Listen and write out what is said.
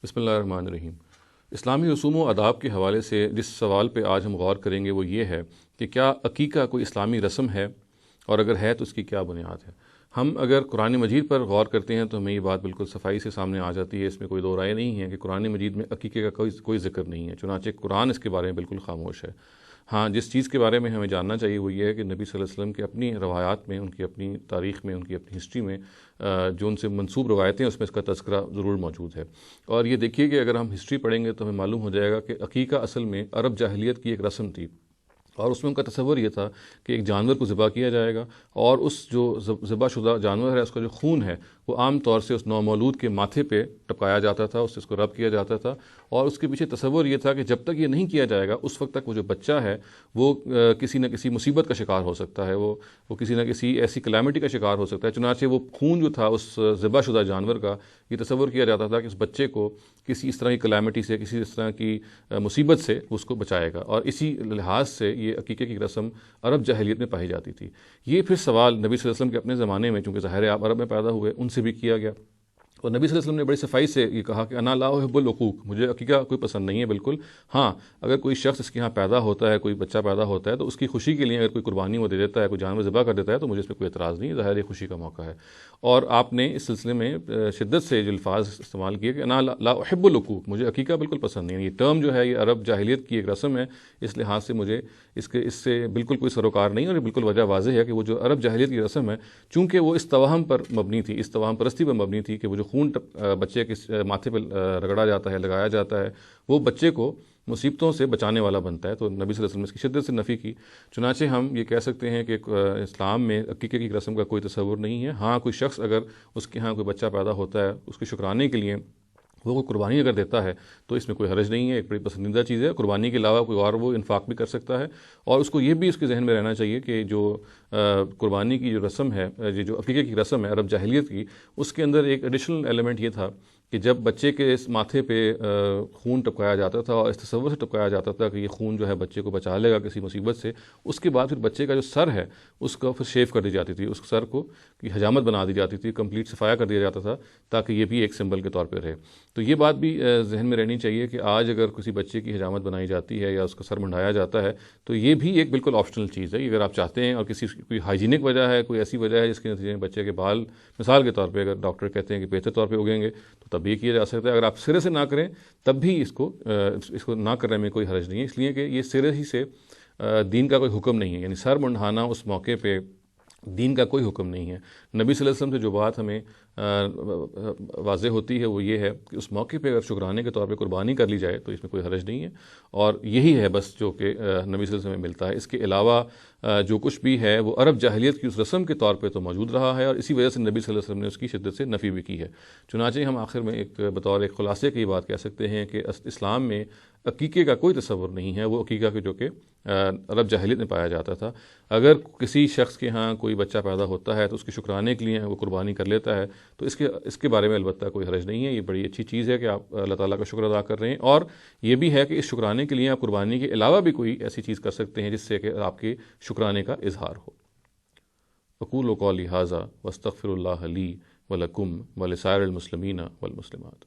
بسم اللہ الرحمن الرحیم۔ اسلامی رسوم و آداب کے حوالے سے جس سوال پہ آج ہم غور کریں گے وہ یہ ہے کہ کیا عقیقہ کوئی اسلامی رسم ہے، اور اگر ہے تو اس کی کیا بنیاد ہے۔ ہم اگر قرآن مجید پر غور کرتے ہیں تو ہمیں یہ بات بالکل صفائی سے سامنے آ جاتی ہے، اس میں کوئی دو رائے نہیں ہے کہ قرآن مجید میں عقیقے کا کوئی ذکر نہیں ہے، چنانچہ قرآن اس کے بارے میں بالکل خاموش ہے۔ ہاں، جس چیز کے بارے میں ہمیں جاننا چاہیے وہ یہ ہے کہ نبی صلی اللہ علیہ وسلم کی اپنی روایات میں، ان کی اپنی تاریخ میں، ان کی اپنی ہسٹری میں جو ان سے منسوب روایتیں اس میں اس کا تذکرہ ضرور موجود ہے۔ اور یہ دیکھیے کہ اگر ہم ہسٹری پڑھیں گے تو ہمیں معلوم ہو جائے گا کہ عقیقہ اصل میں عرب جاہلیت کی ایک رسم تھی، اور اس میں ان کا تصور یہ تھا کہ ایک جانور کو ذبح کیا جائے گا، اور اس جو ذبح شدہ جانور ہے اس کا جو خون ہے وہ عام طور سے اس نومولود کے ماتھے پہ ٹپکایا جاتا تھا، اس کو رب کیا جاتا تھا، اور اس کے پیچھے تصور یہ تھا کہ جب تک یہ نہیں کیا جائے گا اس وقت تک وہ جو بچہ ہے وہ کسی نہ کسی مصیبت کا شکار ہو سکتا ہے، وہ کسی نہ کسی ایسی کلیمٹی کا شکار ہو سکتا ہے۔ چنانچہ وہ خون جو تھا اس ذبح شدہ جانور کا، یہ تصور کیا جاتا تھا کہ اس بچے کو کسی اس طرح کی کلیمٹی سے، کسی اس طرح کی مصیبت سے اس کو بچائے گا، اور اسی لحاظ سے یہ عقیقے کی رسم عرب جاہلیت میں پائی جاتی تھی۔ یہ پھر سوال نبی صلی اللہ علیہ وسلم کے اپنے زمانے میں، چونکہ ظاہر ہے آپ عرب میں پیدا ہوئے، ان سے بھی کیا گیا، اور نبی صلی اللہ علیہ وسلم نے بڑی صفائی سے یہ کہا کہ انا لا احب العقوق، مجھے عقیقہ کوئی پسند نہیں ہے بالکل۔ ہاں، اگر کوئی شخص اس کے یہاں پیدا ہوتا ہے، کوئی بچہ پیدا ہوتا ہے، تو اس کی خوشی کے لیے اگر کوئی قربانی وہ دے دیتا ہے، کوئی جانور ذبح کر دیتا ہے تو مجھے اس پہ کوئی اعتراض نہیں ہے، ظاہر ہے خوشی کا موقع ہے۔ اور آپ نے اس سلسلے میں شدت سے جو الفاظ استعمال کیے کہ انا لا احب العقوق، مجھے عقیقہ بالکل پسند نہیں ہے۔ یہ ٹرم جو ہے یہ عرب جاہلیت کی ایک رسم ہے، اس لحاظ سے مجھے اس سے بالکل کوئی سروکار نہیں، اور یہ بالکل وجہ واضح ہے کہ وہ جو عرب جاہلیت کی رسم ہے، چونکہ وہ اس توہم پر مبنی تھی، اس توہم پرستی پر مبنی تھی کہ وہ جو خون بچے کے ماتھے پہ رگڑا جاتا ہے، لگایا جاتا ہے، وہ بچے کو مصیبتوں سے بچانے والا بنتا ہے، تو نبی صلی اللہ علیہ وسلم نے اس کی شدت سے نفی کی۔ چنانچہ ہم یہ کہہ سکتے ہیں کہ اسلام میں عقیقے کی رسم کا کوئی تصور نہیں ہے۔ ہاں، کوئی شخص اگر اس کے ہاں کوئی بچہ پیدا ہوتا ہے، اس کے شکرانے کے لیے وہ کوئی قربانی اگر دیتا ہے تو اس میں کوئی حرج نہیں ہے، ایک بڑی پسندیدہ چیز ہے۔ قربانی کے علاوہ کوئی اور وہ انفاق بھی کر سکتا ہے، اور اس کو یہ بھی اس کے ذہن میں رہنا چاہیے کہ جو قربانی کی جو رسم ہے، جو عقیقے کی رسم ہے عرب جاہلیت کی، اس کے اندر ایک ایڈیشنل ایلیمنٹ یہ تھا کہ جب بچے کے اس ماتھے پہ خون ٹپکایا جاتا تھا، اور اس تصور سے ٹپکایا جاتا تھا کہ یہ خون جو ہے بچے کو بچا لے گا کسی مصیبت سے، اس کے بعد پھر بچے کا جو سر ہے اس کو پھر شیو کر دی جاتی تھی، اس سر کو کی حجامت بنا دی جاتی تھی، کمپلیٹ صفایا کر دیا جاتا تھا، تاکہ یہ بھی ایک سمبل کے طور پہ رہے۔ تو یہ بات بھی ذہن میں رہنی چاہیے کہ آج اگر کسی بچے کی حجامت بنائی جاتی ہے یا اس کا سر منڈایا جاتا ہے تو یہ بھی ایک بالکل آپشنل چیز ہے۔ اگر آپ چاہتے ہیں اور کوئی ہائیجینک وجہ ہے، کوئی ایسی وجہ ہے جس کے نتیجے میں بچے کے بال مثال کے طور پہ اگر ڈاکٹر کہتے ہیں کہ بہتر طور پہ اگیں گے تو تب بھی کیا جا سکتا ہے۔ اگر آپ سرے سے نہ کریں تب بھی اس کو نہ کرنے میں کوئی حرج نہیں ہے، اس لیے کہ یہ سرے ہی سے دین کا کوئی حکم نہیں ہے، یعنی سر منڈانا اس موقع پہ دین کا کوئی حکم نہیں ہے۔ نبی صلی اللہ علیہ وسلم سے جو بات ہمیں واضح ہوتی ہے وہ یہ ہے کہ اس موقع پہ اگر شکرانے کے طور پہ قربانی کر لی جائے تو اس میں کوئی حرج نہیں ہے، اور یہی ہے بس جو کہ نبی صلی اللہ علیہ وسلم میں ملتا ہے۔ اس کے علاوہ جو کچھ بھی ہے وہ عرب جاہلیت کی اس رسم کے طور پہ تو موجود رہا ہے، اور اسی وجہ سے نبی صلی اللہ علیہ وسلم نے اس کی شدت سے نفی بھی کی ہے۔ چنانچہ ہم آخر میں بطور ایک خلاصے کی بات کہہ سکتے ہیں کہ اسلام میں عقیقے کا کوئی تصور نہیں ہے، وہ عقیقہ جو کہ عرب جاہلیت میں پایا جاتا تھا۔ اگر کسی شخص کے ہاں کوئی بچہ پیدا ہوتا ہے تو اس کے شکرانے کے لیے وہ قربانی کر لیتا ہے تو اس کے بارے میں البتہ کوئی حرج نہیں ہے۔ یہ بڑی اچھی چیز ہے کہ آپ اللہ تعالیٰ کا شکر ادا کر رہے ہیں، اور یہ بھی ہے کہ اس شکرانے کے لیے آپ قربانی کے علاوہ بھی کوئی ایسی چیز کر سکتے ہیں جس سے کہ آپ کے شکرانے کا اظہار ہو۔ اقول قولی ھذا واستغفر اللہ لی ولکم ولسائر المسلمین والمسلمات۔